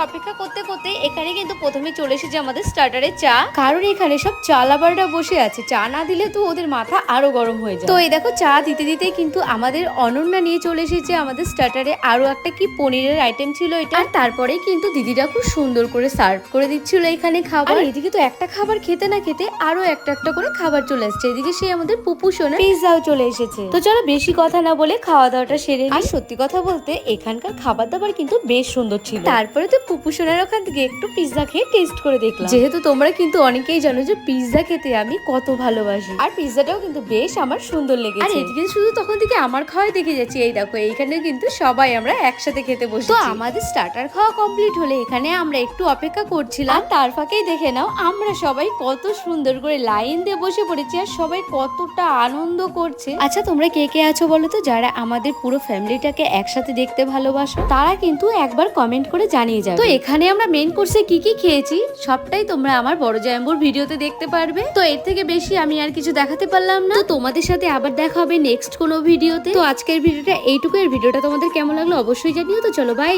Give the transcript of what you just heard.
অপেক্ষা করতে করতে এখানে কিন্তু প্রথমে চলে এসেছে আমাদের স্টার্টারে চা, কারণ এখানে সব চা লাভাররা বসে আছে। চা না দিলে তো ওদের মাথা আরো গরম হয়ে যায়। তো এই দেখো চা দিতে দিতে কিন্তু আমাদের অনন্যা নিয়ে চলে এসেছে আমাদের স্টার্টারে আরো একটা কি পনিরের আইটেম ছিল এটা। আর তারপরে কিন্তু দিদিরা খুব সুন্দর করে সার্ভ করে দিচ্ছিল এখানে খাবার। এদিকে তো একটা খাবার খেতে না খেতে আরো একটা একটা করে খাবার চলে আসছে। এদিকে সেই আমাদের পুপু সোনা পিৎজাও চলে এসেছে। তো চলো বেশি কথা না বলে খাওয়া দাওয়াটা সেরে নিই। আর সত্যি কথা বলতে এখানকার খাবার দাবার কিন্তু বেশ সুন্দর ছিল। তারপরে তো পুপু সোনার ওখান থেকে একটু পিৎজা খেয়ে টেস্ট করে দেখলাম, যেহেতু তোমরা কিন্তু অনেকেই জানো যে পিৎজা খেতে আমি কত ভালোবাসি। আর পিৎজাটাও কিন্তু বেশ আমার সুন্দর লেগেছে। আর এদিকে শুধু তখন থেকে আমার খাওয়াই দেখে যাচ্ছি। এই দেখো এইখানে কিন্তু সবাই আমরা একসাথে খেতে বসেছি। তো আমাদের স্টার্টার খাওয়া কমপ্লিট হলে এখানে আমরা একটু অপেক্ষা করছিলাম। তার ফাঁকেই দেখে নাও আমরা সবাই কত সুন্দর করে লাইন দিয়ে বসে পড়েছি আর সবাই কতটা আনন্দ করছে। আচ্ছা তোমরা কে কে আছো বলো তো, যারা আমাদের পুরো ফ্যামিলিটাকে একসাথে দেখতে ভালোবাসো তারা কিন্তু একবার কমেন্ট করে জানিয়ে যাবে। তো এখানে আমরা মেইন কোর্সে কি কি খেয়েছি সবটাই তোমরা আমার বড় জাম্বুর ভিডিওতে দেখতে পারবে। তো এর থেকে বেশি আমি আর কিছু দেখাতে পারলাম না। তো তোমাদের সাথে আবার দেখা হবে নেক্সট কোনো ভিডিওতে। তো আজকের ভিডিওটা এইটুকু। এর ভিডিওটা তোমাদের কেমন লাগলো অবশ্যই জানিও। তো চলো বাই।